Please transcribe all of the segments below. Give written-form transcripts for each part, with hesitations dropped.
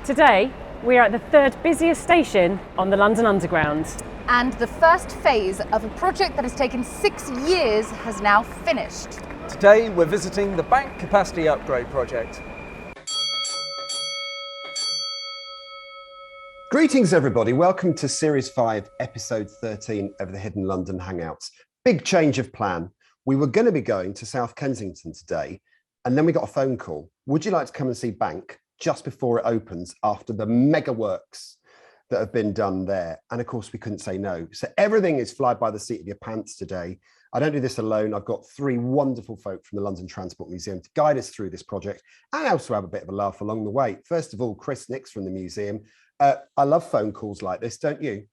Today, we are at the third busiest station on the London Underground. And the first phase of a project that has taken 6 years has now finished. Today we're visiting the bank capacity upgrade project. Greetings everybody, welcome to Series 5, Episode 13 of the Hidden London Hangouts. Big change of plan. We were going to be going to South Kensington today, and then we got a phone call. Would you like to come and see Bank just before it opens after the mega works that have been done there? And of course we couldn't say no. So everything is fly by the seat of your pants today. I don't do this alone. I've got 3 wonderful folk from the London Transport Museum to guide us through this project and also have a bit of a laugh along the way. First of all, Chris Nix from the museum. I love phone calls like this, don't you?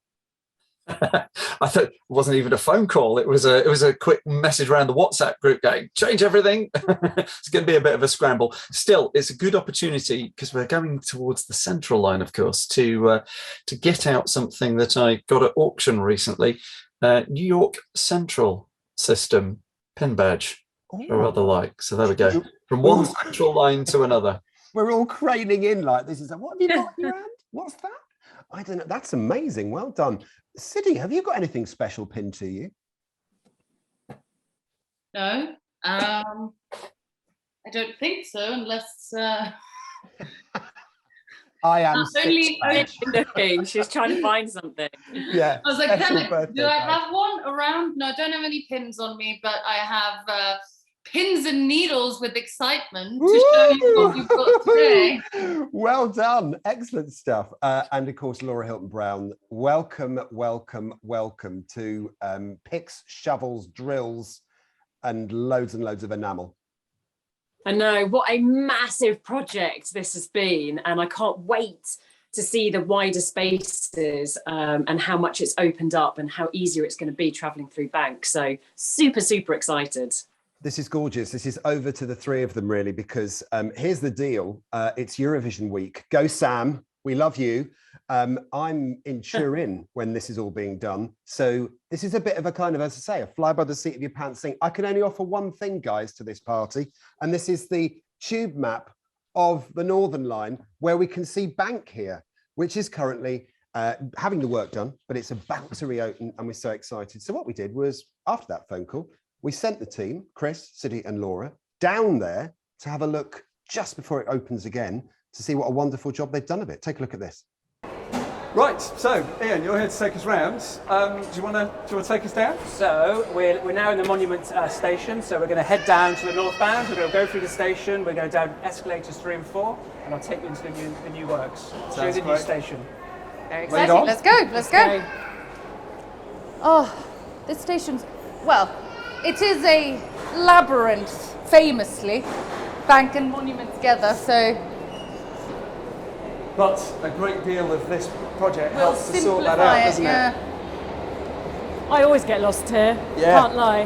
I thought it wasn't even a phone call. It was a quick message around the WhatsApp group going, change everything. It's going to be a bit of a scramble. Still, it's a good opportunity because we're going towards the Central line, of course, to get out something that I got at auction recently. New York Central System pin badge, or other like. So there we go. From one Central line to another. We're all craning in like this. Is like, what have you got in your hand? What's that? I don't know. That's amazing. Well done. Siddy, have you got anything special pinned to you? No, I don't think so, unless... I am only looking. She's trying to find something. Yeah. I was like, do I have one around? No, I don't have any pins on me, but I have pins and needles with excitement to show you what you've got today. Well done. Excellent stuff. And of course, Laura Hilton-Brown, welcome to picks, shovels, drills, and loads of enamel. I know, what a massive project this has been, and I can't wait to see the wider spaces and how much it's opened up and how easier it's going to be travelling through Bank. So super excited. This is gorgeous. This is over to the 3 of them, really, because here's the deal. It's Eurovision week. Go, Sam. We love you. I'm in Turin when this is all being done. So this is a bit of a kind of, as I say, a fly by the seat of your pants thing. I can only offer one thing, guys, to this party. And this is the tube map of the Northern Line, where we can see Bank here, which is currently having the work done, but it's about to reopen, and we're so excited. So what we did was, after that phone call, we sent the team, Chris, Siddy and Laura, down there to have a look just before it opens again to see what a wonderful job they've done of it. Take a look at this. Right, so Iain, you're here to take us round. Do you want to take us down? So we're now in the Monument station, so we're going to head down to the northbound. We're going to go through the station, we're going down escalators 3 and 4, and I'll take you into the new works. Show you the new station. Very exciting. Let's go. Oh, this station's, well, it is a labyrinth, famously, Bank and Monument together, so... But a great deal of this project We'll helps to sort that out, doesn't it? I always get lost here, Yeah. can't lie.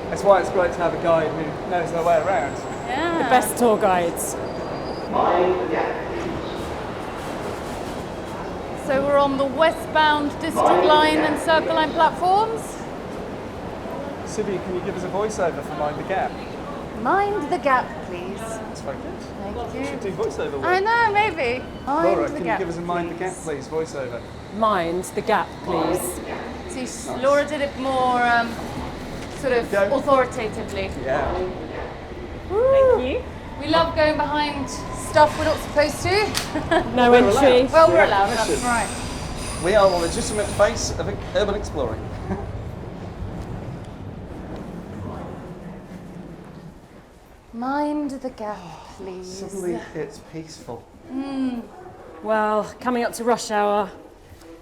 That's why it's great to have a guide who knows their way around. Yeah. The best tour guides. So we're on the Westbound District Line and Circle Line platforms. Siddy, can you give us a voiceover for Mind the Gap? Mind the gap, please. That's very good. Thank You you. should do voiceover work. I know, maybe. Laura, can you give us a Mind the Gap, please, voiceover? Mind the gap, please. See, Laura did it more sort of Go. authoritatively. Yeah. Thank you. We love going behind stuff we're not supposed to. No We're entry. allowed. Well, We we're have allowed, that's permission. right. We are the legitimate face of urban exploring. Mind the gap, please. Suddenly it's peaceful. Well, coming up to rush hour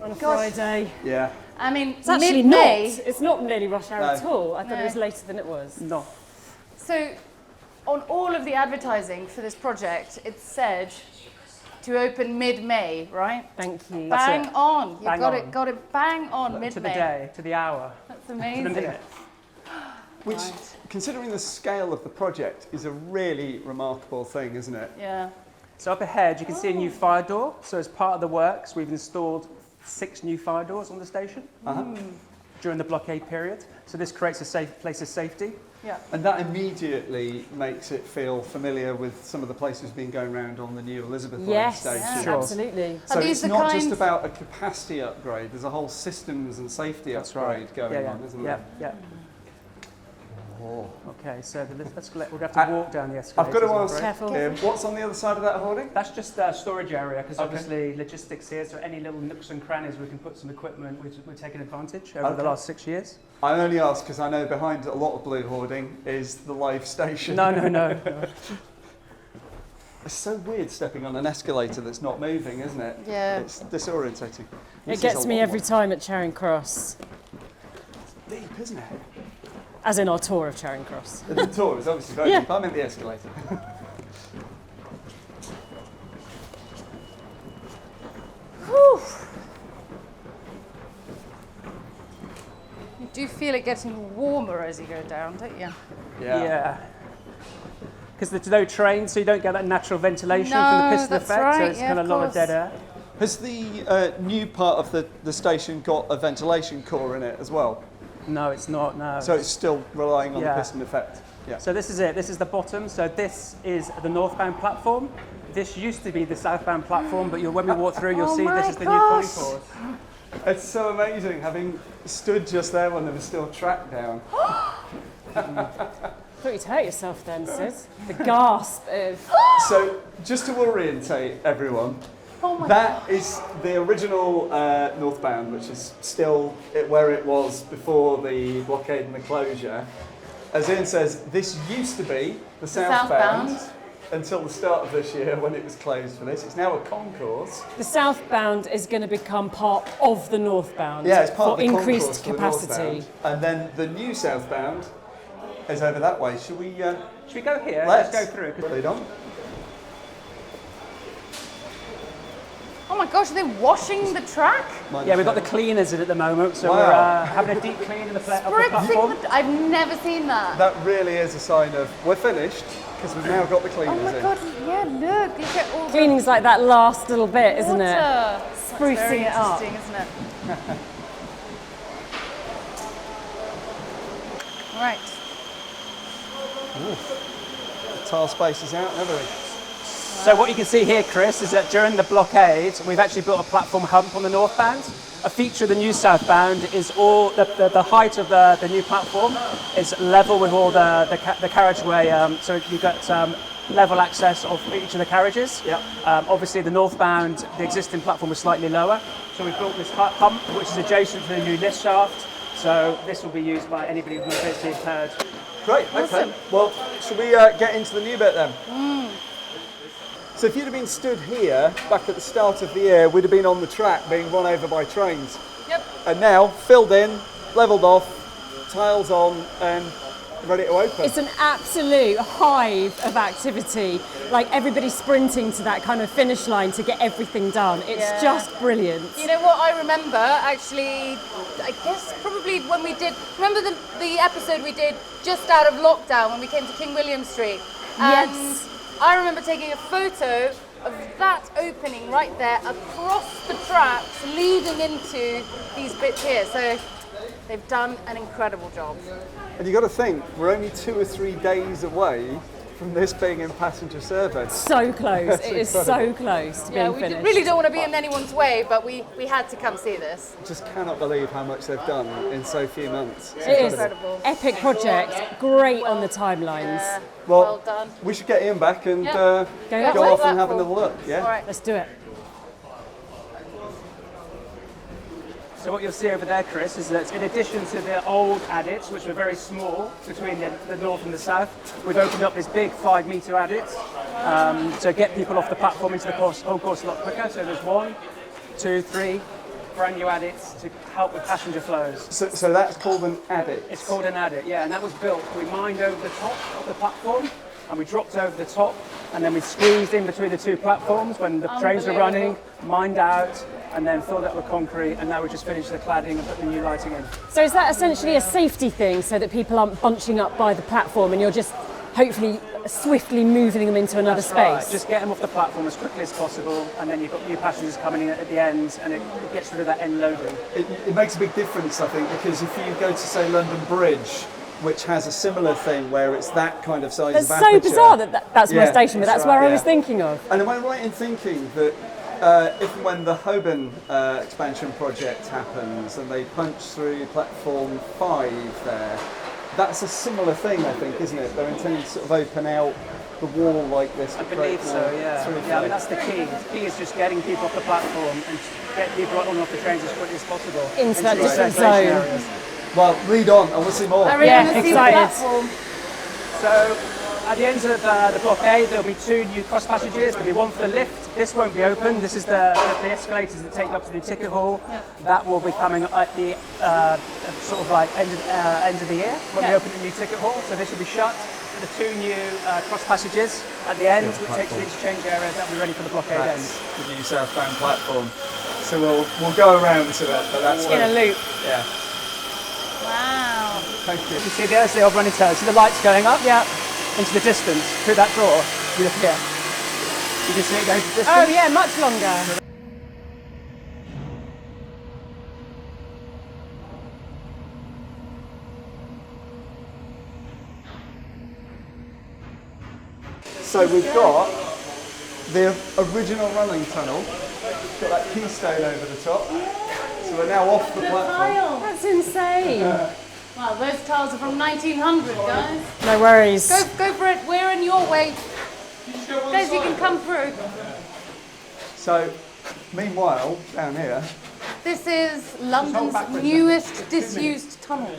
on a Friday. Yeah. I mean, It's actually mid-May. not. It's not nearly rush hour No. at all. I thought No. it was later than it was. No. So, on all of the advertising for this project, it said to open mid-May, right? Thank you. Bang on. You Bang got on. it. Got it. Bang on. Mid-May. To the day, to the hour, That's to amazing. the minute. Which, considering the scale of the project, is a really remarkable thing, isn't it? Yeah. So up ahead you can see a new fire door. So as part of the works we've installed 6 new fire doors on the station during the blockade period. So this creates a safe place of safety. Yeah. And that immediately makes it feel familiar with some of the places we've been going around on the new Elizabeth line Yes, station. Sure. absolutely. So Are these it's the not kinds- just about a capacity upgrade, there's a whole systems and safety That's upgrade right. going Yeah, on, isn't yeah, there? yeah. Oh. Okay, so the escalator, we'll have to walk down the escalator. I've got to ask, Careful. what's on the other side of that hoarding? That's just a storage area, because Okay. obviously logistics here, so any little nooks and crannies we can put some equipment, we're taking advantage over the Okay. last 6 years. I only ask because I know behind a lot of blue hoarding is the live station. No. It's so weird stepping on an escalator that's not moving, isn't it? Yeah. It's disorientating. This It is gets a me lot every more time at Charing Cross, deep, isn't it? as in our tour of Charing Cross. The tour is obviously very Yeah. deep. I'm in the escalator. Whew. You do feel it getting warmer as you go down, don't you? Yeah. Because there's no train, so you don't get that natural ventilation from No, the piston that's effect, so right, it's yeah, kind of of a lot of course. dead air. Has the new part of the station got a ventilation core in it as well? No, it's not, no. So it's still relying on Yeah. the piston effect? Yeah. So this is it, this is the bottom, so this is the northbound platform. This used to be the southbound platform, but when we walk through, you'll Oh see my this is the new gosh. concourse. It's so amazing having stood just there when there was still track down. Thought you'd hurt yourself then, Sid. The gasp of... So just to orientate everyone, Oh my that is the original northbound, which is still where it was before the blockade and the closure. As Iain says, this used to be the southbound until the start of this year when it was closed for this. It's now a concourse. The southbound is going to become part of the northbound Yeah, it's part of for the increased concourse for the capacity. northbound. And then the new southbound is over that way. Should we? Should we go here? Let's Let's go through. 'cause- Lead on. Oh my gosh, are they washing the track? Yeah, we've got the cleaners in at the moment, so Wow. we're having a deep clean of the platform. I've never seen that. That really is a sign of we're finished because we've now got the Oh cleaners my in. god, yeah, look at all the Cleaning's like that last little bit, isn't it? water. That's very Sprucing it up. interesting, isn't it? Right. Tile space is out and everything. So what you can see here, Chris, is that during the blockade, we've actually built a platform hump on the northbound. A feature of the new southbound is all the height of the new platform is level with all the carriageway, so you've got level access of each of the carriages. Yep. Obviously, the northbound, the existing platform was slightly lower, so we built this hump, which is adjacent to the new lift shaft. So this will be used by anybody who visits the third. Great, okay. Well, should we get into the new bit then? So if you'd have been stood here back at the start of the year, we'd have been on the track being run over by trains. Yep. And now, filled in, levelled off, tiles on, and ready to open. It's an absolute hive of activity. Like everybody's sprinting to that kind of finish line to get everything done. It's Yeah. just brilliant. You know what I remember, actually, I guess probably when we did, remember the episode we did just out of lockdown when we came to King William Street? And Yes. I remember taking a photo of that opening right there across the tracks leading into these bits here. So they've done an incredible job. And you've got to think, we're only 2 or 3 days away from this being in passenger service. So close. That's It is so incredible. close to Yeah, being we finished. really don't want to be in anyone's way, but we had to come see this. Just cannot believe how much they've done in so few months. It's It is Incredible. epic project. Great on the timelines. Yeah, Well, well done. We should get Iain back and Yep. Go go back. off and have another look, yeah? All right. Let's do it. So what you'll see over there, Chris, is that in addition to the old adits, which were very small between the north and the south, we've opened up this big 5-metre adit to get people off the platform into the whole course a lot quicker. So there's 1, 2, 3 brand new adits to help with passenger flows. So that's called an adit. It's called an adit, yeah, and that was built. We mined over the top of the platform, and we dropped over the top, and then we squeezed in between the two platforms when the trains were running, mined out, and then filled up with concrete, and now we just finished the cladding and put the new lighting in. So is that essentially a safety thing so that people aren't bunching up by the platform and you're just hopefully swiftly moving them into another space? Right, just get them off the platform as quickly as possible, and then you've got new passengers coming in at the end, and it gets rid of that end loading. It makes a big difference, I think, because if you go to, say, London Bridge, which has a similar thing where it's that kind of size That's of so aperture. bizarre that's my Yeah, station, but that's right, where I yeah. was thinking of. And am I right in thinking that if and when the Holborn expansion project happens and they punch through platform 5 there, that's a similar thing, I think, isn't it? They're intending to sort of open out the wall like this. I believe so, yeah. Yeah, I mean, that's the key. The key is just getting people off the platform and get people on and off the trains as quickly as possible. Into that the different circulation zone. areas. Well, lead on. I want to see more. I really Yeah, want to see the excited. platform. So, at the end of the blockade, there'll be 2 new cross passages. There'll be one for the lift. This won't be open. This is the escalators that take you up to the ticket hall. That will be coming at the sort of like end of the year when we open the new ticket hall. So this will be shut. The 2 new cross passages at the end, which takes you to the exchange area. That will be ready for the blockade end. That's the new southbound platform. So we'll go around to that, but that's In a loop. Yeah. Wow. Thank you. You see there's the old running tower. See the lights going up? Yeah. Into the distance through that door. You look here. You can see it going to the distance. Oh yeah, much longer. So we've got the original running tunnel. Got that keystone over the top. So we're now off the platform. That's insane. Wow, those tiles are from 1900, guys. No worries. Go for it. We're in your way. Guys, you can come through. So, meanwhile, down here, This is London's back for a newest disused tunnel.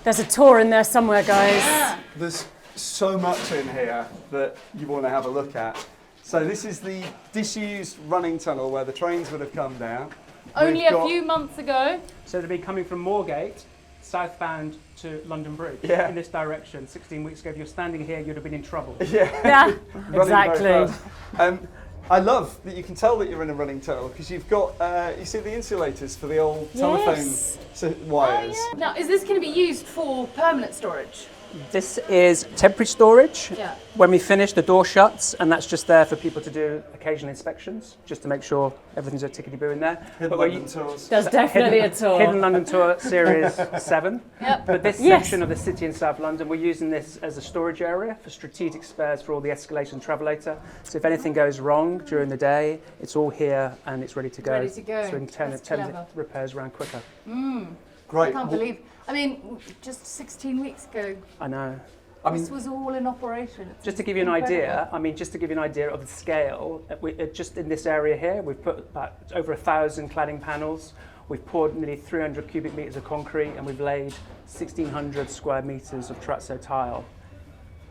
There's a tour in there somewhere, guys. there's so much in here that you want to have a look at. So this is the disused running tunnel where the trains would have come down. Only We've a got- few months ago. So they'll be coming from Moorgate, southbound to London Bridge Yeah. in this direction. 16 weeks ago, if you're standing here, you'd have been in trouble. Yeah, Yeah, running very exactly. fast. I love that you can tell that you're in a running tunnel because you've got, you see the insulators for the old telephone wires. Now, is this going to be used for permanent storage? This is temporary storage. Yeah. When we finish, the door shuts, and that's just there for people to do occasional inspections, just to make sure everything's a tickety-boo in there. Hidden we're London tours. There's definitely a tour. Hidden London Tour Series 7. Yep. But this Yes. section of the city in South London, we're using this as a storage area for strategic spares for all the escalation travelator. So if anything goes wrong during the day, it's all here and it's ready to go. Ready to go. So we can turn That's the clever. repairs around quicker. I Great. can't believe. I mean, just 16 weeks ago, I know. this was all in operation. It's Just to give you an incredible. idea, of the scale, just in this area here, we've put about over 1,000 cladding panels. We've poured nearly 300 cubic metres of concrete, and we've laid 1,600 square metres of terrazzo tile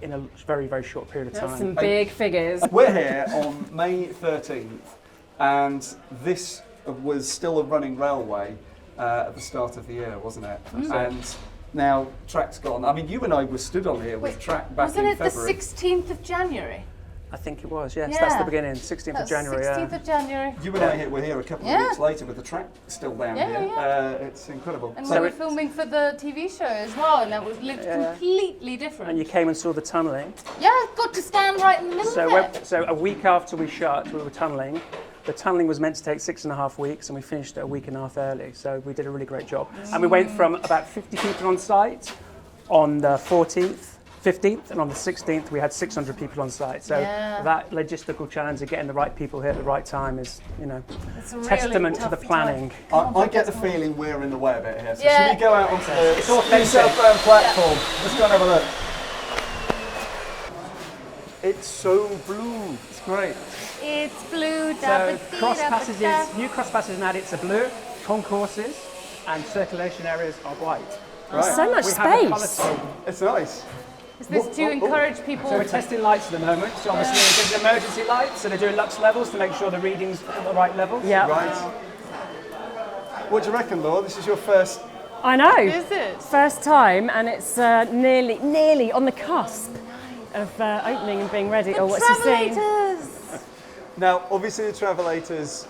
in a very, very short period of That's time. some big figures. We're here on May 13th, and this was still a running railway at the start of the year, wasn't it? And now track's gone. I mean, you and I were stood on here with Wait, track back wasn't in it February. the 16th of January? I think it was, yes. That's Yeah. the beginning, 16th of January. 16th of January. You and I were here a couple of Yeah. weeks later with the track still down Yeah, here. yeah. It's incredible. And So we were it- filming for the TV show as well, and it was looked completely different. And you came and saw the tunnelling. Yeah, got to stand right in the middle So, of it. so a week after we shut, we were tunnelling. The tunnelling was meant to take 6.5 weeks, and we finished it a week and a half early. So we did a really great job. And we went from about 50 people on site on the 14th, 15th, and on the 16th we had 600 people on site. So Yeah. that logistical challenge of getting the right people here at the right time is, It's a really testament to tough the planning. I get the feeling we're in the way a bit here. So Yeah. should we go out onto the It's authentic. southbound platform? Let's go and have a look. It's so blue. It's great. It's blue. So cross passages, new cross passages and adits are blue, concourses and circulation areas are white. Right. So much We have a colour space. scheme. It's nice. Is this to encourage people? So we're testing lights at the moment. So obviously there's an emergency light, so they're doing lux levels to make sure the readings are at the right level. Yeah, Right. What do you reckon, Laura? This is your first. I know. Is it? First time, and it's nearly on the cusp of opening and being ready. Oh, what's he saying? Travelators! Now, obviously, the travelators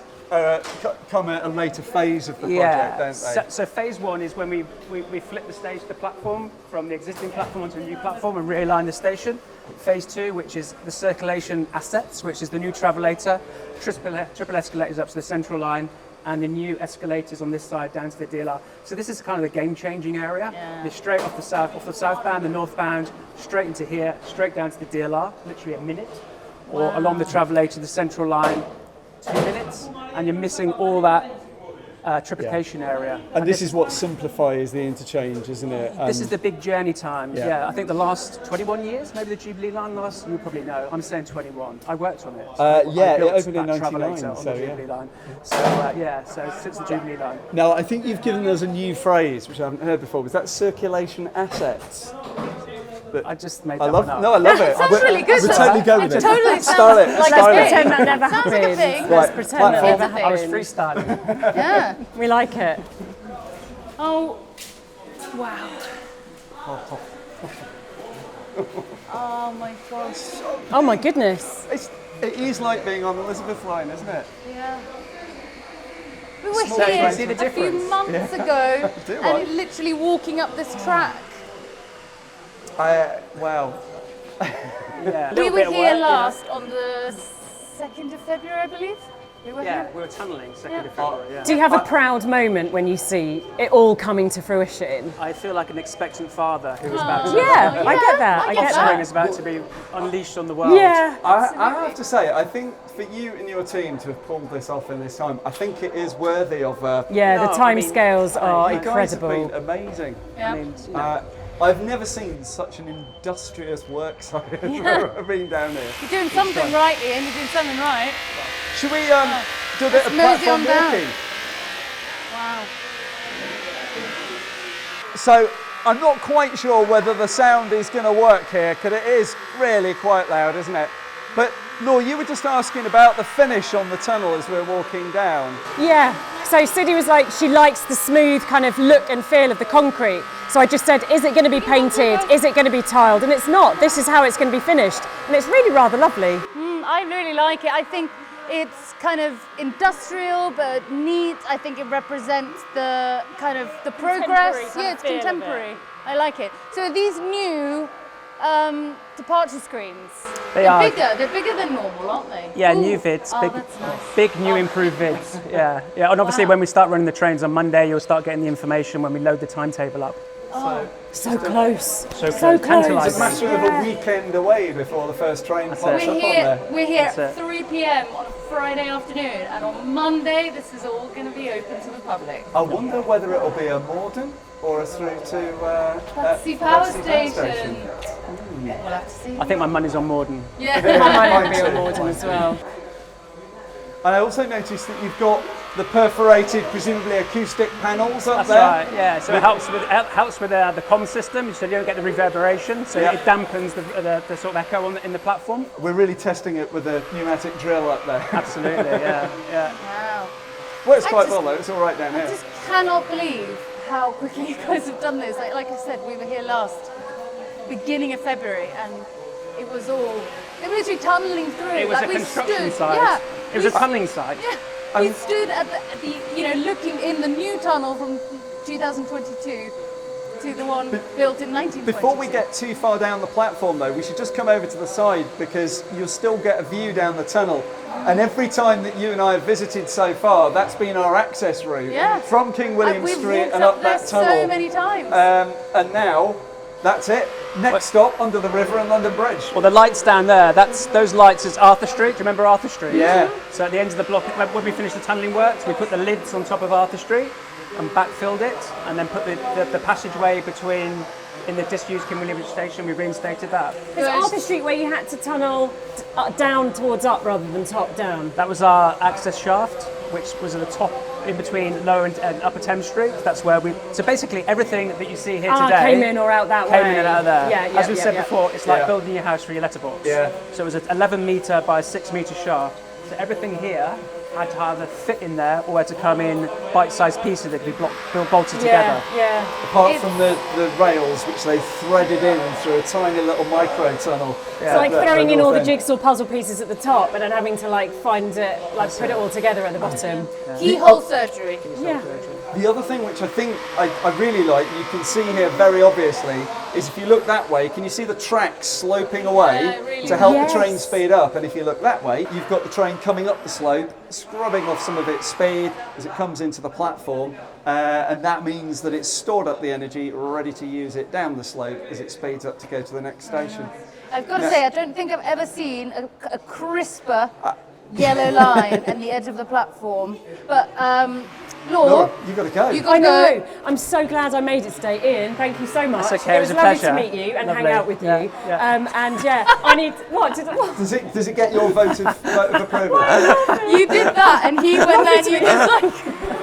come at a later phase of the project, don't they? So phase one is when we flip the platform from the existing platform onto a new platform and realign the station. Phase two, which is the circulation assets, which is the new travelator, triple escalators up to the central line, and the new escalators on this side down to the DLR. So this is kind of the game-changing area. You're straight off the southbound, the northbound, straight into here, straight down to the DLR, literally a minute, or along the Travelator to the Central Line, 2 minutes, and you're missing all that tripplication area. And this is what simplifies the interchange, isn't it? This is the big journey time. Yeah. Yeah, I think the last 21 years, maybe the Jubilee line last, you probably know. I'm saying 21. I worked on it. Yeah, I it built opened in that 99, Travelator on so the yeah. Jubilee line. So since the Jubilee line. Now, I think you've given us a new phrase, which I haven't heard before. Was that circulation assets? I just made I that love. one up. No, I love it. Sounds really good, We'll though. totally go with it. Totally Start it. sounds like Start a it. thing. Pretend that never Sounds like a happened. thing. Right, Let's pretend that platform. never I was happened. freestyling. Yeah. We like it. Oh, wow. Oh my gosh. Oh my goodness. It is like being on the Elizabeth line, isn't it? Yeah. We were Small here see the a few difference? months ago Do and I? literally walking up this track. Wow. Yeah. We were here last on the 2nd of February, I believe. We were Yeah, here. we were tunnelling 2nd of February. Yeah. Do you have a proud moment when you see it all coming to fruition? I feel like an expectant father who is about to. Yeah, I get that. I get Offspring that. is about to be unleashed on the world. Yeah. I have to say, I think for you and your team to have pulled this off in this time, I think it is worthy of. Yeah, the No, I time mean, scales are You guys have incredible. been amazing. Yeah. I mean, you know, I've never seen such an industrious work site I've been down here. You're doing something right, Ian. You're doing something right. Should we do a bit of Let's mosey platform on down. walking? Wow. So I'm not quite sure whether the sound is going to work here, because it is really quite loud, isn't it? But Laura, you were just asking about the finish on the tunnel as we're walking down. Yeah. So Siddy was like, she likes the smooth kind of look and feel of the concrete. So I just said, is it going to be painted? Is it going to be tiled? And it's not. This is how it's going to be finished. And it's really rather lovely. I really like it. I think it's kind of industrial but neat. I think it represents the kind of the progress. Contemporary kind Yeah, of it's feel of contemporary. it. I like it. So are these new departure screens? They are. Bigger. They're bigger than normal, aren't they? Yeah, Ooh. new vids, Oh, big, that's nice. big new improved vids. Yeah, yeah. And obviously, Wow. when we start running the trains on Monday, you'll start getting the information when we load the timetable up. So close. So So close. close. It's a Tantalising. matter of a weekend away before the first train pops up it. on there. We're here That's at it. 3 p.m. on a Friday afternoon, and on Monday this is all going to be open to the public. I wonder whether it'll be a Morden or a through to Battersea Power Battersea Station. We'll have to see. I think my money's on Morden. Yeah. I might be on Morden as well. And I also noticed that you've got the perforated, presumably acoustic panels up That's there. right. Yeah. So it helps with the comm system, so you don't get the reverberation. So Yeah. it dampens the sort of echo in the platform. We're really testing it with a pneumatic drill up there. Absolutely. Yeah. Yeah. Wow. Works I quite just- well though, it's all right down I here. just cannot believe how quickly you guys have done this. Like I said, we were here last beginning of February, and it was literally tunneling through. It was like a we construction stood, site. Yeah, It was a tunneling site. Yeah, we stood at the looking in the new tunnel from 2022 to the one built in 1922. Before we get too far down the platform though, we should just come over to the side because you'll still get a view down the tunnel. And every time that you and I have visited so far, that's been our access route. Yeah. From King William We've Street walked and up up there that tunnel. so many times. And now, that's it. Next stop, under the river and London Bridge. Well, the lights down there, those lights is Arthur Street. Do you remember Arthur Street? Yeah. So at the end of the block, when we finished the tunnelling works, we put the lids on top of Arthur Street and backfilled it, and then put the passageway in the disused King William Station, we reinstated that. It's Arthur Street where you had to tunnel down towards up rather than top down. That was our access shaft, which was at the top in between Lower and Upper Thames Street. That's where so basically everything that you see here today Came in or out that way. came in and out of there. Yeah, As we said before, it's like Yeah. building your house for your letterbox. Yeah. So it was an 11 metre by 6 metre shaft. So everything here had to either fit in there or had to come in bite-sized pieces that could be bolted together. Yeah. Apart from the rails, which they threaded in through a tiny little micro tunnel. So like throwing in all the north end. jigsaw puzzle pieces at the top and then having to like find it, like put it all together at the bottom. Keyhole surgery. Yeah. The other thing which I think I really like, you can see here very obviously, is if you look that way, can you see the tracks sloping away to help the train speed up? And if you look that way, you've got the train coming up the slope, scrubbing off some of its speed as it comes into the platform, and that means that it's stored up the energy, ready to use it down the slope as it speeds up to go to the next station. I've got to say, I don't think I've ever seen a crisper yellow line at the edge of the platform. But Laura, you've got to go. I know. I'm so glad I made it today, Iain. Thank you so much. That's okay. It was a lovely pleasure. to meet you and Lovely. hang out with you. Yeah. And yeah, I need what? Does it get your vote of approval? you did that, and he went there and you just like...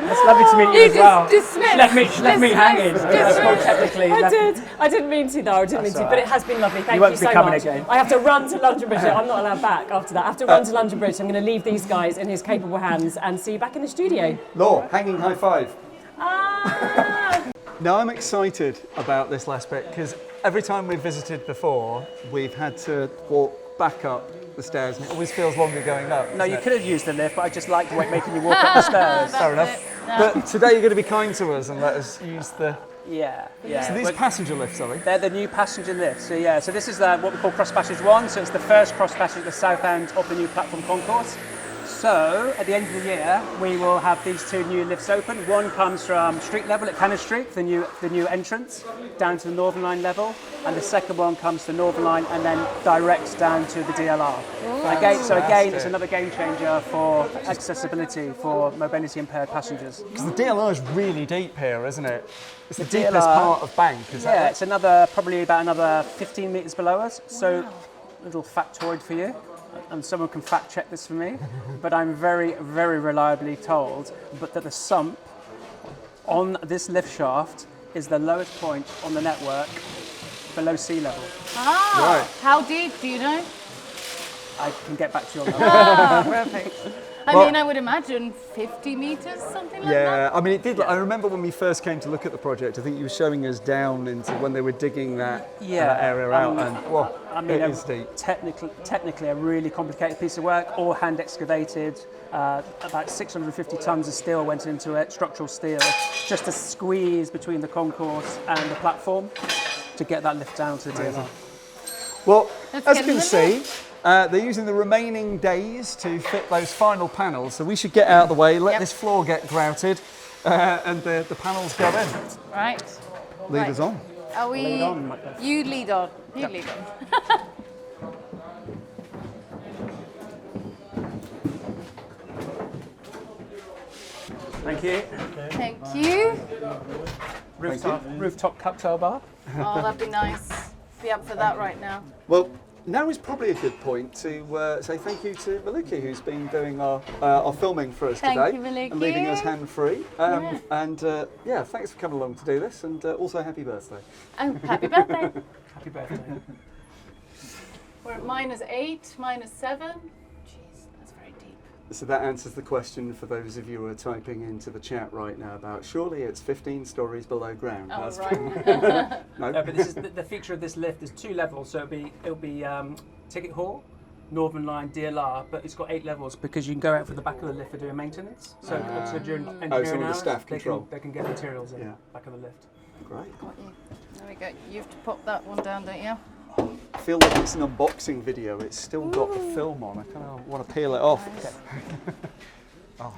It's lovely to meet you as well. Dismissed. She left me hanging. That's quite technically. I did. I didn't mean to though. I didn't mean to. But it has been lovely. Thank you so much. Again. I have to run to London Bridge. I'm not allowed back after that. I have to run to London Bridge. I'm going to leave these guys in his capable hands and see you back in the studio. Law, hanging high five. Ah. Now I'm excited about this last bit because every time we've visited before, we've had to walk back up the stairs, and it always feels longer going up. No, you could have used the lift, but I just liked making you walk up the stairs. Fair enough. But today you're going to be kind to us and let us use the... Yeah. So these passenger lifts, are they? They're the new passenger lifts. So this is what we call Cross Passage 1. So it's the first cross passage at the south end of the new platform concourse. So at the end of the year, we will have these two new lifts open. One comes from street level at Cannon Street, the new entrance, down to the Northern Line level, and the second one comes to Northern Line and then direct down to the DLR. Again, it's another game changer for accessibility for mobility impaired passengers. Because the DLR is really deep here, isn't it? It's the deepest part of Bank, is that right? Yeah, it's probably about another 15 metres below us. So, a little factoid for you. And someone can fact check this for me, but I'm very, very reliably told that the sump on this lift shaft is the lowest point on the network below sea level. Ah, right. How deep, do you know? I can get back to you on that. Perfect. I mean, I would imagine 50 metres, something like that. Yeah, I mean, it did. I remember when we first came to look at the project, I think you were showing us down into when they were digging that area out, and it is deep. Technically a really complicated piece of work, all hand excavated. About 650 tons of steel went into it, structural steel, just to squeeze between the concourse and the platform to get that lift down to the DLR. Well, as you can see, they're using the remaining days to fit those final panels, so we should get out of the way, let this floor get grouted, and the panels go in. Right. Lead us on. Are we? Lead on. You lead on. You lead on. Thank you. Thank you. Rooftop cocktail bar. Oh, that'd be nice. Be up for that right now. Well, now is probably a good point to say thank you to Mmoloki, who's been doing our filming for us today. Thank you, Mmoloki. And leaving us hand-free. And thanks for coming along to do this, and also happy birthday. Oh, happy birthday. Happy birthday. We're at -8, -7. Jeez, that's very deep. So that answers the question for those of you who are typing into the chat right now about surely it's 15 stories below ground. Oh, That's right. No. No, but this is the feature of this lift is 2 levels, so it'll be ticket hall, Northern Line, DLR, but it's got 8 levels because you can go out for the back of the lift for doing maintenance. So during engineering the hours, staff control. They can get materials in back of the lift. Great. Got you. There we go. You have to pop that one down, don't you? I feel like it's an unboxing video. It's still got the film on. I kind of want to peel it off. Nice. Oh.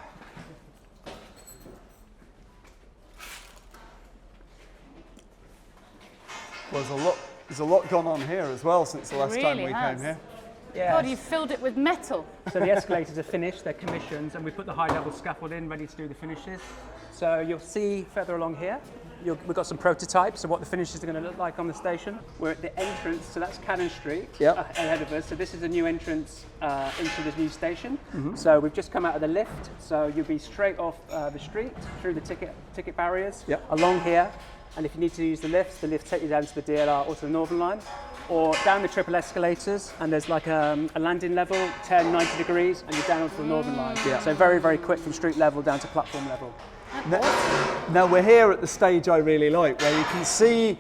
Well, there's a lot gone on here as well since the last time we came here. Yeah. God, you filled it with metal. So the escalators are finished, they're commissioned, and we put the high level scaffold in, ready to do the finishes. So you'll see further along here, we've got some prototypes of what the finishes are going to look like on the station. We're at the entrance, so that's Cannon Street ahead of us. So this is a new entrance into the new station. So we've just come out of the lift, so you'll be straight off the street through the ticket barriers along here. And if you need to use the lift take you down to the DLR or to the Northern Line, or down the triple escalators, and there's like a landing level, turn 90 degrees, and you're down onto the Northern Line. So very, very quick from street level down to platform level. Now we're here at the stage I really like, where you can see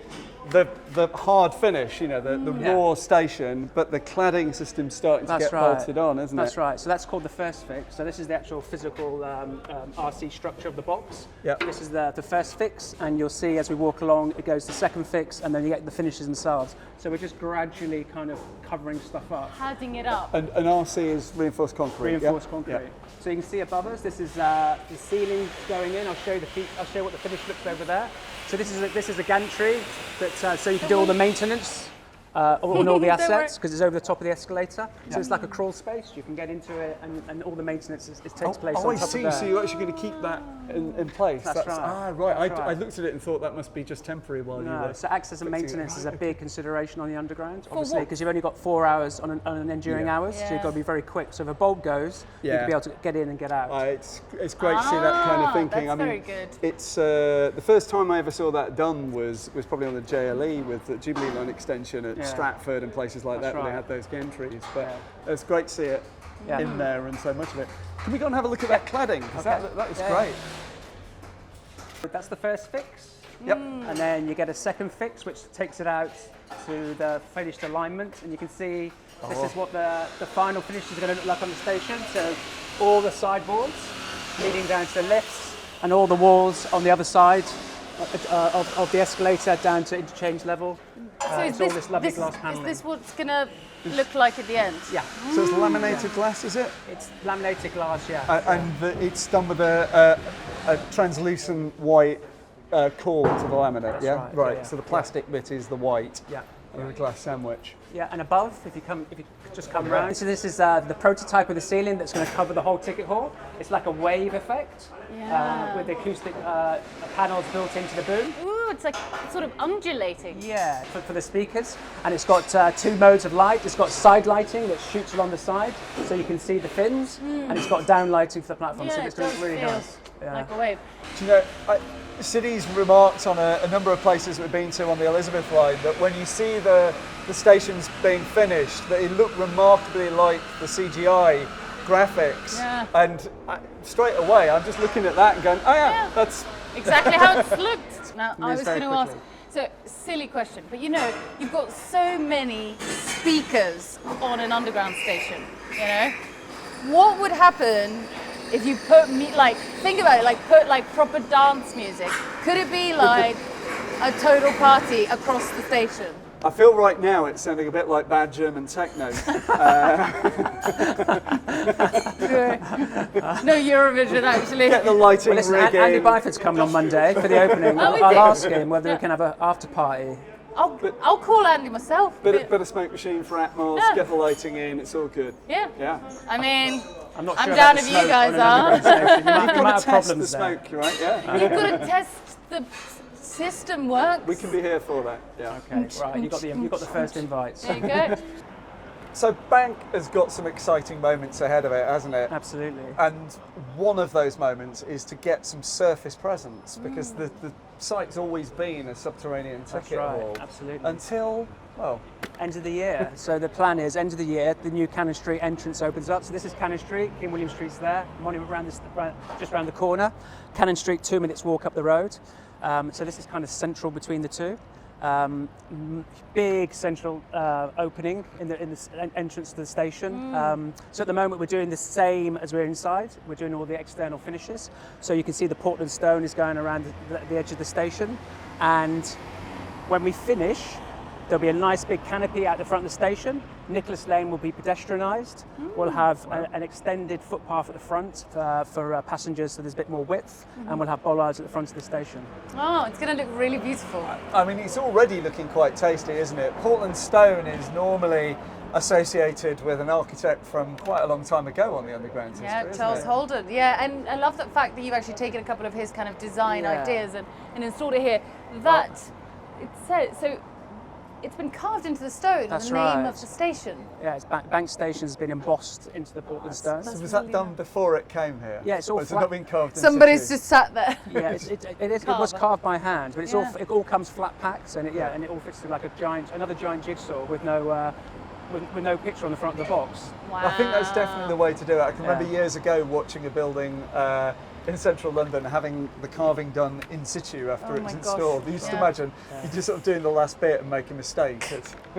the hard finish, you know, the raw station, but the cladding system's starting to get bolted on, isn't it? That's right. So that's called the first fix. So this is the actual physical RC structure of the box. Yep. This is the first fix, and you'll see as we walk along, it goes to the second fix, and then you get the finishes themselves. So we're just gradually kind of covering stuff up. Padding it up. And RC is reinforced concrete. Reinforced concrete. Yeah. So you can see above us, this is the ceiling going in. I'll show you what the finish looks over there. So this is a gantry that so you can do all the maintenance on all the assets because it's over the top of the escalator. So it's like a crawl space. You can get into it, and all the maintenance takes place on top of there. So you're actually going to keep that in place. That's right. Ah, right. That's I looked at it and thought that must be just temporary while you were. So access and maintenance is a big consideration on the underground, obviously, because you've only got 4 hours on an enduring hours, so you've got to be very quick. So if a bulb goes, you can be able to get in and get out. It's great to see that kind of thinking. That's very good. It's the first time I ever saw that done was probably on the JLE with the Jubilee Line extension at Stratford and places like that where they had those gantries. But it's great to see it in there and so much of it. Can we go and have a look at that cladding? Because that is great. That's the first fix. Yep. And then you get a second fix, which takes it out to the finished alignment. And you can see this is what the final finish is going to look like on the station. So all the sideboards leading down to the lifts and all the walls on the other side of the escalator down to interchange level. So it's all this lovely glass is paneling. this what's going to look like at the end? Yeah. So it's laminated glass, is it? It's laminated glass, yeah. And it's done with a translucent white core to the laminate, That's right? yeah. So the plastic bit is the white. Yeah. And the glass sandwich. Yeah, and above, if you just come around. So this is the prototype of the ceiling that's going to cover the whole ticket hall. It's like a wave effect with acoustic panels built into the boom. Ooh, it's like sort of undulating. Yeah, for the speakers. And it's got 2 modes of light. It's got side lighting that shoots along the side so you can see the fins. And it's got down lighting for the platform, so it's going to look really nice. Like a wave. Do you know, Siddy's remarked on a number of places we've been to on the Elizabeth line that when you see the stations being finished, that it looked remarkably like the CGI graphics. Yeah. And straight away, I'm just looking at that and going, oh yeah. That's exactly how it's looked. Now, I was going to ask, so silly question, but you know, you've got so many speakers on an underground station, you know? What would happen if you put think about it, put proper dance music? Could it be like a total party across the station? I feel right now it's sounding a bit like bad German techno. No Eurovision, actually. Get the lighting rigging. Andy Byford's coming on Monday for the opening. I'll ask him whether we can have an after party. I'll call Andy myself. Bit of smoke machine for Atmos, get the lighting in, it's all good. Yeah. I mean, I'm not sure down if you guys are. You might have test problems the there. smoke, right? Yeah. You've got to test the system works. We can be here for that. Yeah. Okay. Right. You got the first invites. There you go. So Bank has got some exciting moments ahead of it, hasn't it? Absolutely. And one of those moments is to get some surface presence because the site's always been a subterranean ticket hall. Absolutely. Until, well, end of the year. So the plan is end of the year, the new Cannon Street entrance opens up. So this is Cannon Street, King William Street's there, monument just around the corner. Cannon Street, 2 minutes walk up the road. So this is kind of central between the two. Big central opening in the entrance to the station. So at the moment we're doing the same as we're inside. We're doing all the external finishes. So you can see the Portland stone is going around the edge of the station. And when we finish, there'll be a nice big canopy at the front of the station. Nicholas Lane will be pedestrianised. We'll have an extended footpath at the front for passengers, so there's a bit more width, and we'll have bollards at the front of the station. Oh, it's going to look really beautiful. I mean, it's already looking quite tasty, isn't it? Portland stone is normally associated with an architect from quite a long time ago on the underground history, isn't Charles it? Holden. Yeah, and I love the fact that you've actually taken a couple of his kind of design ideas and installed it here. That it says so. It's been carved into the stone. That's the name of the station. Yeah, it's Bank Station's been embossed into the Portland stone. So was that done before it came here? Yeah, it's all Has it not been carved in Somebody's situ? just sat there. Yeah, it was carved by hand, but it all comes flat packed, and it all fits through like another giant jigsaw with no picture on the front of the box. Wow. I think that's definitely the way to do it. I can remember years ago watching a building in central London, having the carving done in situ after it was installed. You just imagine you're just sort of doing the last bit and making a mistake.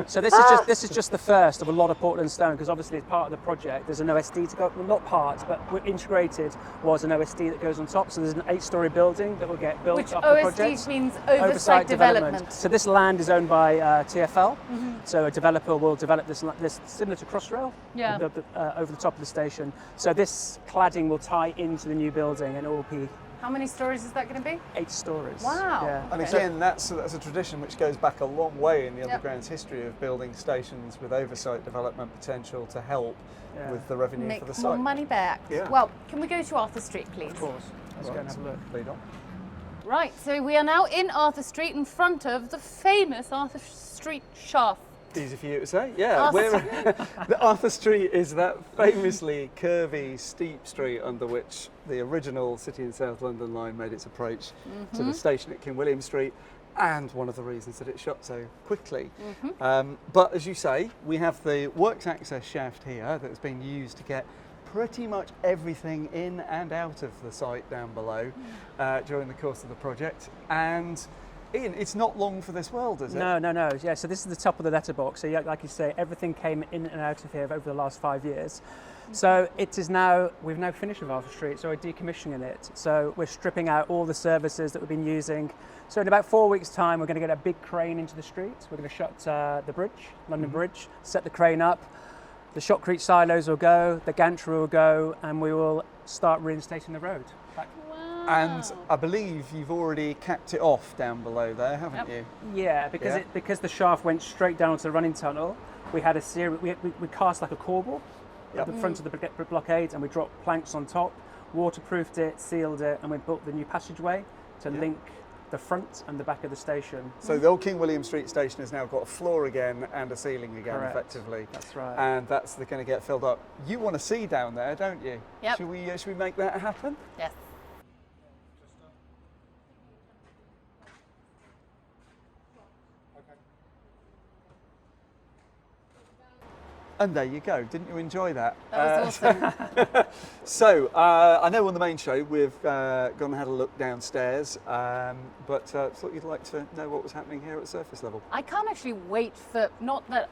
So this is just the first of a lot of Portland stone, because obviously as part of the project there's an OSD to go, well, not part, but we're integrated was an OSD that goes on top. So there's an 8-storey building that will get built Which off the project. OSD means oversight development. So this land is owned by TfL. So a developer will develop this similar to Crossrail over the top of the station. So this cladding will tie into the new building, and it will be. How many stories is that going to be? 8 stories. Wow. Yeah. And again, that's a tradition which goes back a long way in the Underground's history of building stations with oversight development potential to help with the revenue Make for the site. more money back. Yeah. Well, can we go to Arthur Street, please? Of course. Let's go and have a look. Lead on. Right, so we are now in Arthur Street in front of the famous Arthur Street shaft. Easy for you to say, yeah. The Arthur Street is that famously curvy, steep street under which the original City and South London line made its approach to the station at King William Street, and one of the reasons that it shut so quickly. But as you say, we have the works access shaft here that's been used to get pretty much everything in and out of the site down below during the course of the project. And Iain, it's not long for this world, is it? No. Yeah, so this is the top of the letterbox. So like you say, everything came in and out of here over the last 5 years. So it is now, we've now finished with Arthur Street, so we're decommissioning it. So we're stripping out all the services that we've been using. So in about 4 weeks' time, we're going to get a big crane into the street. We're going to shut the bridge, London Bridge, set the crane up. The shotcrete silos will go, the gantry will go, and we will start reinstating the road. And I believe you've already capped it off down below there, haven't you? Yeah, because the shaft went straight down to the running tunnel. We had a series. We cast like a corbel at the front of the blockade, and we dropped planks on top, waterproofed it, sealed it, and we built the new passageway to link the front and the back of the station. So the old King William Street station has now got a floor again and a ceiling again, Correct. effectively. That's right. And that's going to get filled up. You want to see down there, don't you? Yep. Should we make that happen? Yes. And there you go. Didn't you enjoy that? That was awesome. So, I know on the main show we've gone and had a look downstairs, but thought you'd like to know what was happening here at surface level. I can't actually wait for, not that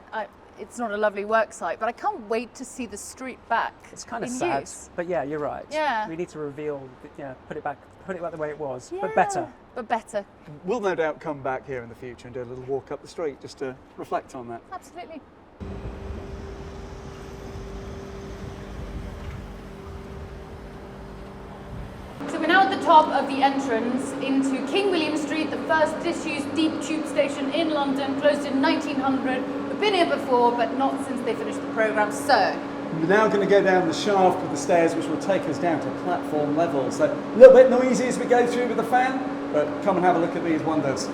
it's not a lovely work site, but I can't wait to see the street back. It's kind of in sad, use. but yeah, you're right. Yeah. We need to reveal, put it back the way it was, but better. But better. We'll no doubt come back here in the future and do a little walk up the street just to reflect on that. Absolutely. So we're now at the top of the entrance into King William Street, the first disused deep tube station in London, closed in 1900. We've been here before, but not since they finished the programme. So We're now going to go down the shaft with the stairs, which will take us down to platform level. So a little bit noisy as we go through with the fan, but come and have a look at these wonders.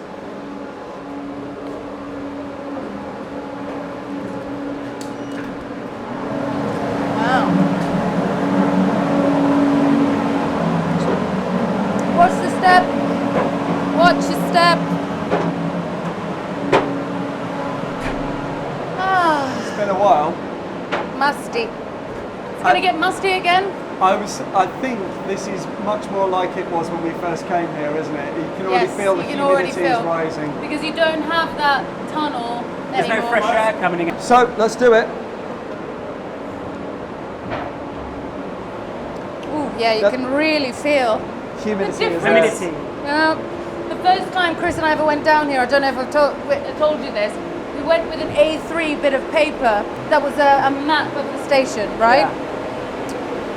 watch the step. Watch your step. It's been a while. Musty. It's going to get musty again? I think this is much more like it was when we first came here, isn't it? You can already feel the humidity is rising. Because you don't have that tunnel There's anymore. no fresh air coming in. So let's do it. Ooh, yeah, you can really feel Humidity is difference. there. Humidity. The first time Chris and I ever went down here, I don't know if I told you this, we went with an A3 bit of paper that was a map of the station, right? Yeah.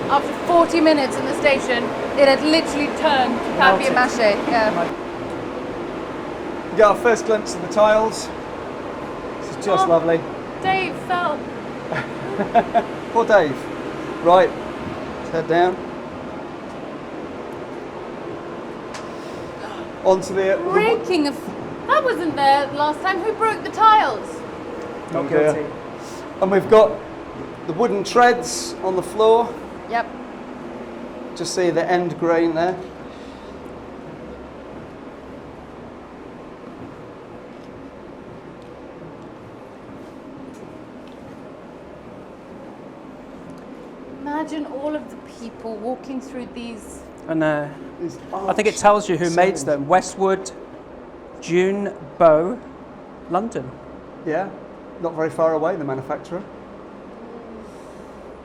After 40 minutes in the station, it had literally turned to papier-mâché. Yeah. We get our first glimpse of the tiles. This is just lovely. Dave fell. Poor Dave. Right, let's head down. Onto the Breaking of... That wasn't there last time. Who broke the tiles? Not Oh dear. guilty. And we've got the wooden treads on the floor. Yep. Just see the end grain there. Imagine all of the people walking through these And These I think it tells you who arch made ceilings. them. Westwood, June Bow, London. Yeah, not very far away, the manufacturer.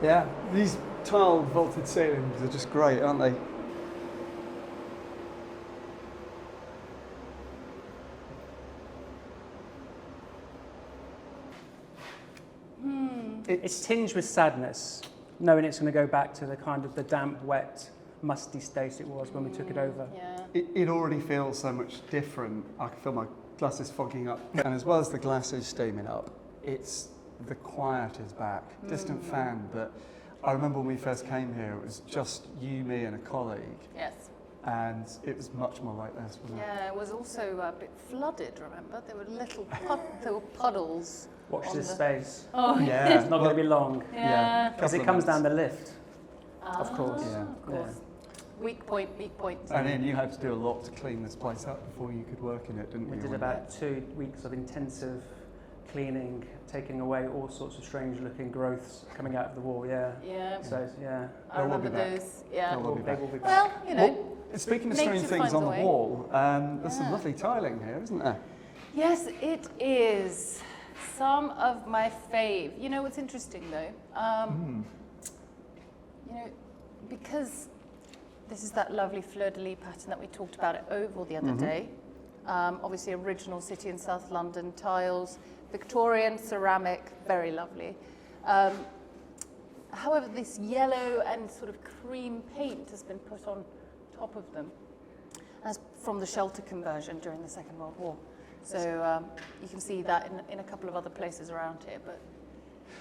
Yeah, these tiled vaulted ceilings are just great, aren't they? It's tinged with sadness, knowing it's going to go back to the kind of the damp, wet, musty state it was when we took it over. Yeah. It already feels so much different. I can feel my glasses fogging up. And as well as the glasses steaming up, it's the quiet is back. Distant fan, but I remember when we first came here, it was just you, me and a colleague. Yes. And it was much more like this, wasn't it? Yeah, it was also a bit flooded, remember? There were little there were puddles. Watch on this the- space. Oh, Yeah. It's not going to be long. yeah. Because it Couple comes of down the months. lift, of course. Yeah. Of course. Weak point, weak point. And then you had to do a lot to clean this place up before you could work in it, didn't you? We did about 2 weeks of intensive cleaning, taking away all sorts of strange looking growths coming out of the wall, yeah. Yeah. So, yeah. I They will remember be back. those. Yeah. They will be They back. will be back. Well, you know. Well, speaking of strange nature things finds on a the way. wall, there's some Yeah. lovely tiling here, isn't there? Yes, it is. Some of my fave. You know what's interesting though? You know, because this is that lovely fleur-de-lis pattern that we talked about at Oval the other day. Obviously original City and South London tiles, Victorian ceramic, very lovely. However, this yellow and sort of cream paint has been put on top of them as from the shelter conversion during the Second World War. So you can see that in a couple of other places around here, but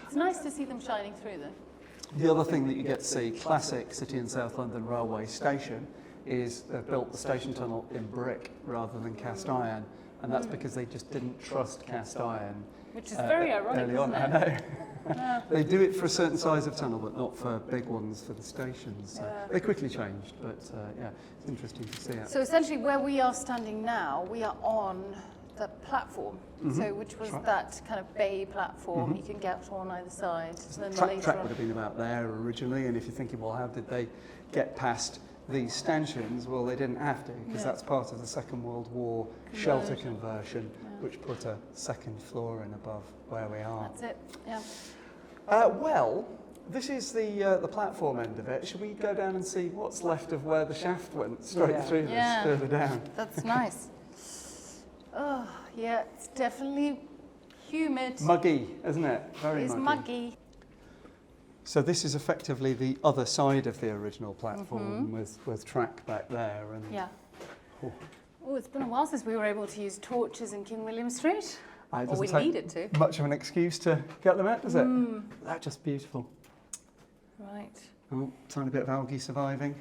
it's nice to see them shining through though. The other thing that you get to see, classic City and South London railway station, is they've built the station tunnel in brick rather than cast iron, and that's because they just didn't trust cast iron. Which is very ironic, early on. isn't it? I know. They do it for a certain size of tunnel, but not for big ones for the stations. So they quickly changed, but yeah, it's interesting to see it. So essentially where we are standing now, we are on the platform, so which was that kind of bay platform you can get on either side. And then Track later on, would have been about there originally, and if you're thinking, well, how did they get past these stanchions? Well, they didn't have to, because that's part of the Second World War shelter conversion, which put a second floor in above where we are. that's it, yeah. Well, this is the platform end of it. Should we go down and see what's left of where the shaft went straight through this, Yeah. further down? That's nice. Oh, yeah, it's definitely humid. Muggy, isn't it? Very It's muggy. So this is effectively the other side of the original platform with track back there. And Yeah. Oh. Oh, it's been a while since we were able to use torches in King William Street. It Or doesn't we take needed to. much of an excuse to get them out, does it? That's just beautiful. Right. Oh, tiny bit of algae surviving.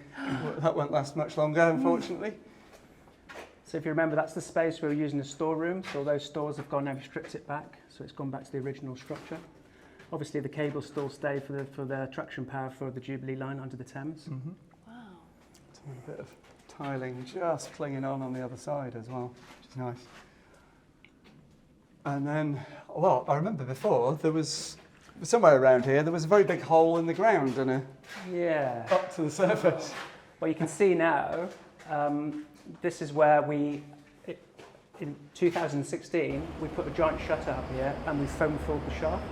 That won't last much longer, unfortunately. So if you remember, that's the space we were using as storeroom. So all those stores have gone now, we've stripped it back. So it's gone back to the original structure. Obviously, the cables still stay for the traction power for the Jubilee line under the Thames. Wow. Tiny bit of tiling just clinging on the other side as well, which is nice. And then, well, I remember before there was somewhere around here there was a very big hole in the ground and Yeah. up to the surface. Well, you can see now, this is where in 2016, we put a giant shutter up here and we foam filled the shaft.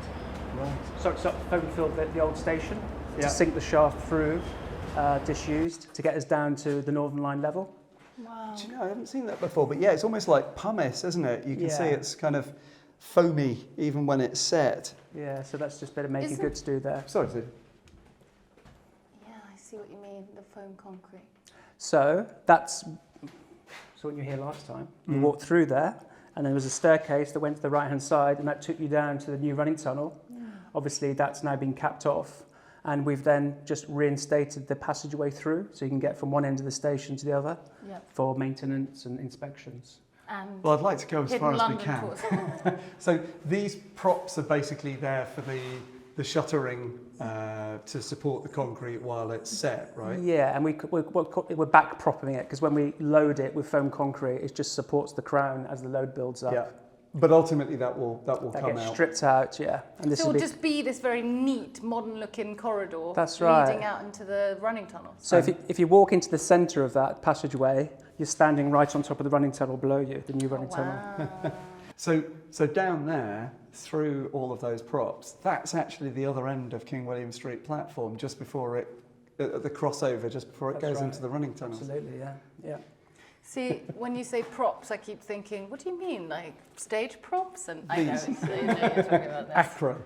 Right. So foam filled the old station Yeah. to sink the shaft through, disused, to get us down to the Northern Line level. Wow. Do you know, I haven't seen that before, but yeah, it's almost like pumice, isn't it? You can see Yeah. it's kind of foamy even when it's set. Yeah, so that's just a bit of making Isn't- good to do there. Sorry, Sid. Yeah, I see what you mean, the foam concrete. So when you were here last time, you walked through there, and there was a staircase that went to the right-hand side, and that took you down to the new running tunnel. Obviously, that's now been capped off, and we've then just reinstated the passageway through, so you can get from one end of the station to the other Yep. for maintenance and inspections. And Well, I'd like to go as far hidden as we London, can. of course. So these props are basically there for the shuttering to support the concrete while it's set, right? Yeah, and we're back propping it, because when we load it with foam concrete, it just supports the crown as the load builds up. Yeah. But ultimately, that will That come gets out. stripped out, yeah. And this So will it'll be, just be this very neat, modern-looking corridor That's right. leading out into the running tunnels. so if you walk into the centre of that passageway, you're standing right on top of the running tunnel below you, the new running tunnel. Wow. So down there, through all of those props, that's actually the other end of King William Street platform, just before it, the crossover, just before it That's goes right. into the running tunnels. Absolutely, yeah, yeah. See, when you say props, I keep thinking, what do you mean, like stage props? And I know, These. it's, you're talking about this. Acro.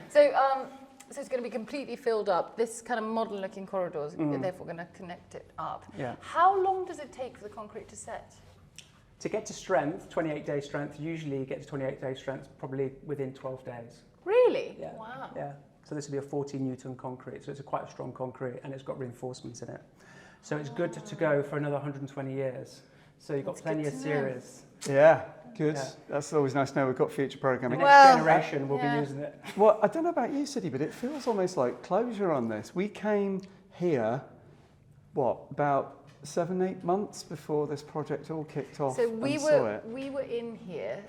So it's going to be completely filled up. This kind of modern-looking corridor is therefore going to connect it up. Yeah. How long does it take for the concrete to set? To get to strength, 28-day strength, usually you get to 28-day strength probably within 12 days. Really? Yeah. Wow. Yeah. So this will be a 40-newton concrete, so it's quite a strong concrete, and it's got reinforcements in it. So it's good to go for another 120 years. So you've got That's plenty good of to know. series. Yeah, good. Yeah. That's always nice to know we've got future The programming. next Well, generation will yeah. be using it. Well, I don't know about you, Siddy, but it feels almost like closure on this. We came here, about 7-8 months before this project all kicked off. So we and saw were it. in here.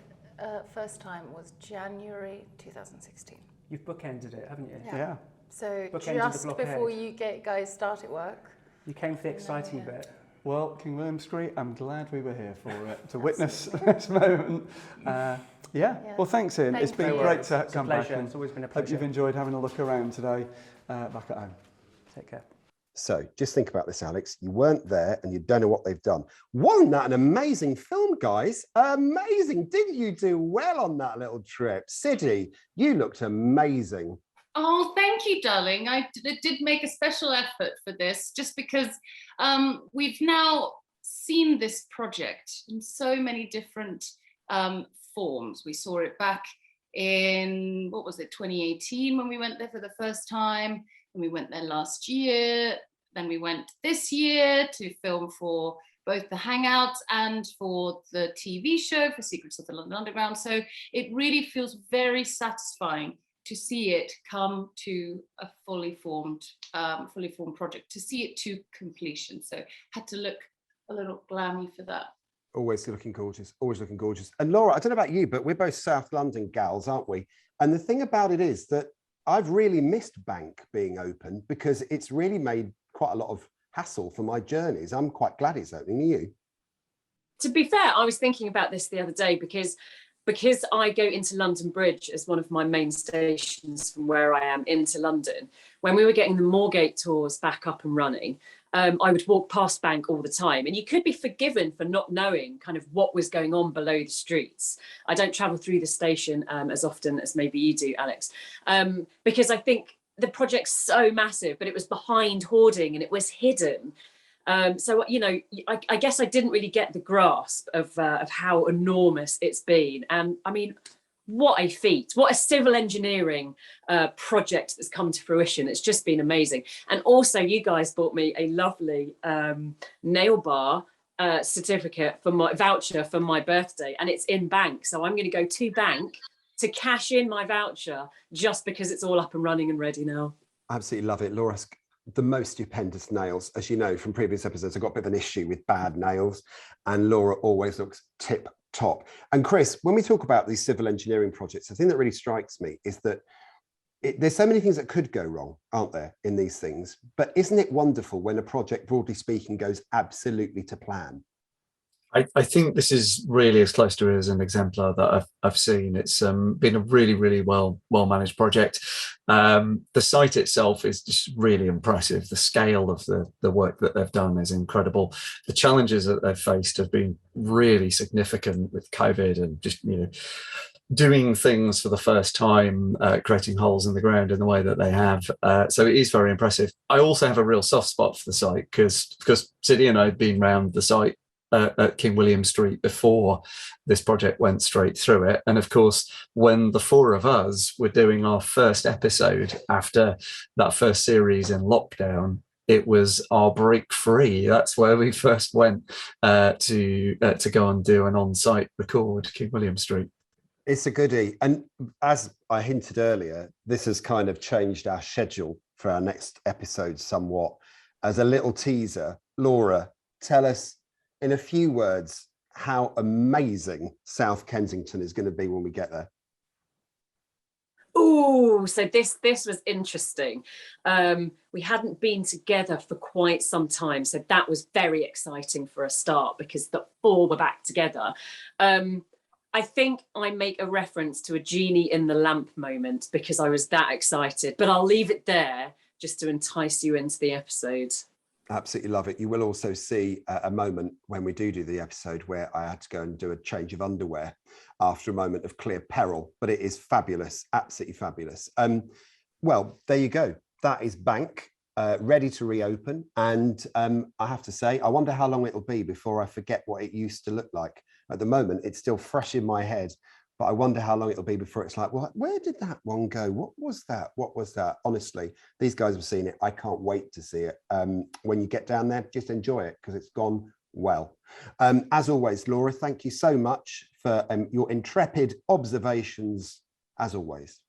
First time was January 2016. You've bookended it, haven't you? Yeah. So Bookends of the just blockade. before you guys started work. You came for the exciting yeah. bit. Well, King William Street, I'm glad we were here for it, to witness this moment. Yeah. Well, thanks, Iain. Thank It's been you. great to It's a come back. pleasure. And It's always been a hope you've pleasure. enjoyed having a look around today back at home. Take care. So just think about this, Alex. You weren't there and you don't know what they've done. Wasn't that an amazing film, guys? Amazing. Didn't you do well on that little trip? Siddy, you looked amazing. Oh, thank you, darling. I did make a special effort for this, just because we've now seen this project in so many different forms. We saw it back in, 2018 when we went there for the first time, and we went there last year. Then we went this year to film for both the Hangouts and for the TV show for Secrets of the London Underground. So it really feels very satisfying to see it come to a fully formed project, to see it to completion. So had to look a little glammy for that. Always looking gorgeous, always looking gorgeous. And Laura, I don't know about you, but we're both South London gals, aren't we? And the thing about it is that I've really missed Bank being open, because it's really made quite a lot of hassle for my journeys. I'm quite glad it's opening. Are you? To be fair, I was thinking about this the other day, because I go into London Bridge as one of my main stations from where I am into London. When we were getting the Moorgate tours back up and running, I would walk past Bank all the time, and you could be forgiven for not knowing kind of what was going on below the streets. I don't travel through the station as often as maybe you do, Alex, because I think the project's so massive, but it was behind hoarding and it was hidden. So, you know, I guess I didn't really get the grasp of how enormous it's been. And I mean, what a feat, what a civil engineering project that's come to fruition. It's just been amazing. And also you guys bought me a lovely nail bar certificate for my voucher for my birthday, and it's in Bank. So I'm going to go to Bank to cash in my voucher just because it's all up and running and ready now. Absolutely love it. Laura's the most stupendous nails. As you know from previous episodes, I've got a bit of an issue with bad nails, and Laura always looks tip top. And Chris, when we talk about these civil engineering projects, the thing that really strikes me is that there's so many things that could go wrong, aren't there, in these things? But isn't it wonderful when a project, broadly speaking, goes absolutely to plan? I think this is really as close to it as an exemplar that I've seen. It's been a really, really well managed project. The site itself is just really impressive. The scale of the work that they've done is incredible. The challenges that they've faced have been really significant with COVID and just, you know, doing things for the first time, creating holes in the ground in the way that they have. So it is very impressive. I also have a real soft spot for the site because Siddy and I had been around the site at King William Street before this project went straight through it. And of course, when the four of us were doing our first episode after that first series in lockdown, it was our break free. That's where we first went to go and do an on-site record, King William Street. It's a goodie. And as I hinted earlier, this has kind of changed our schedule for our next episode somewhat. As a little teaser, Laura, tell us in a few words how amazing South Kensington is going to be when we get there? Oh, so this was interesting. We hadn't been together for quite some time, so that was very exciting for a start because the four were back together. I think I make a reference to a genie in the lamp moment because I was that excited, but I'll leave it there just to entice you into the episode. Absolutely love it. You will also see a moment when we do the episode where I had to go and do a change of underwear after a moment of clear peril, but it is fabulous, absolutely fabulous. Well, there you go. That is Bank, ready to reopen. And I have to say, I wonder how long it'll be before I forget what it used to look like. At the moment, it's still fresh in my head, but I wonder how long it'll be before it's like, well, where did that one go? What was that? What was that? Honestly, these guys have seen it. I can't wait to see it. When you get down there, just enjoy it because it's gone well. As always, Laura, thank you so much for your intrepid observations, as always.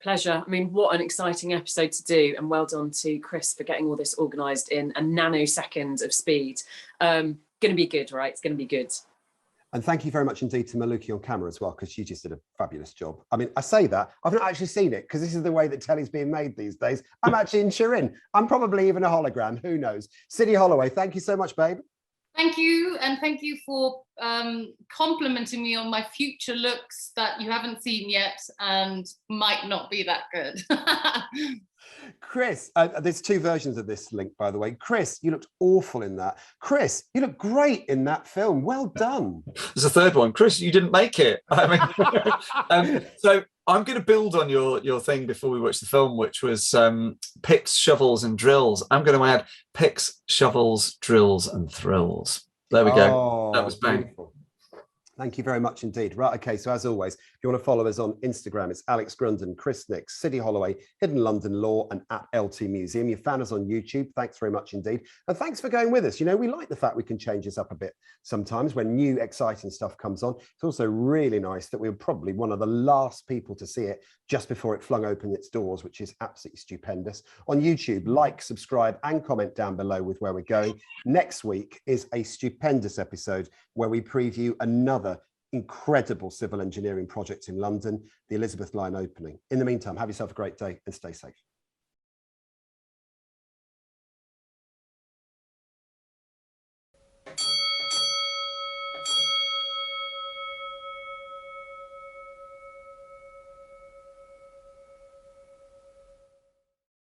Pleasure. I mean, what an exciting episode to do, and well done to Chris for getting all this organised in a nanosecond of speed. Going to be good, right? It's going to be good. And thank you very much indeed to Mmoloki on camera as well, because she just did a fabulous job. I mean, I say that, I've not actually seen it because this is the way that telly's being made these days. I'm actually in Turin. I'm probably even a hologram, who knows? Siddy Holloway, thank you so much, babe. Thank you, and thank you for complimenting me on my future looks that you haven't seen yet and might not be that good. Chris, there's two versions of this link, by the way. Chris, you looked awful in that. Chris, you look great in that film. Well done. There's a third one. Chris, you didn't make it. I mean, so I'm going to build on your thing before we watch the film, which was picks, shovels, and drills. I'm going to add picks, shovels, drills, and thrills. There we go. That was bang. Beautiful. Thank you very much indeed. Right, okay, so as always, if you want to follow us on Instagram, it's Alex Grunden, Chris Nix, Siddy Holloway, Hidden London Law, and at LT Museum. You found us on YouTube. Thanks very much indeed. And thanks for going with us. You know, we like the fact we can change this up a bit sometimes when new exciting stuff comes on. It's also really nice that we were probably one of the last people to see it just before it flung open its doors, which is absolutely stupendous. On YouTube, like, subscribe, and comment down below with where we're going. Next week is a stupendous episode where we preview another incredible civil engineering project in London, the Elizabeth Line opening. In the meantime, have yourself a great day and stay safe.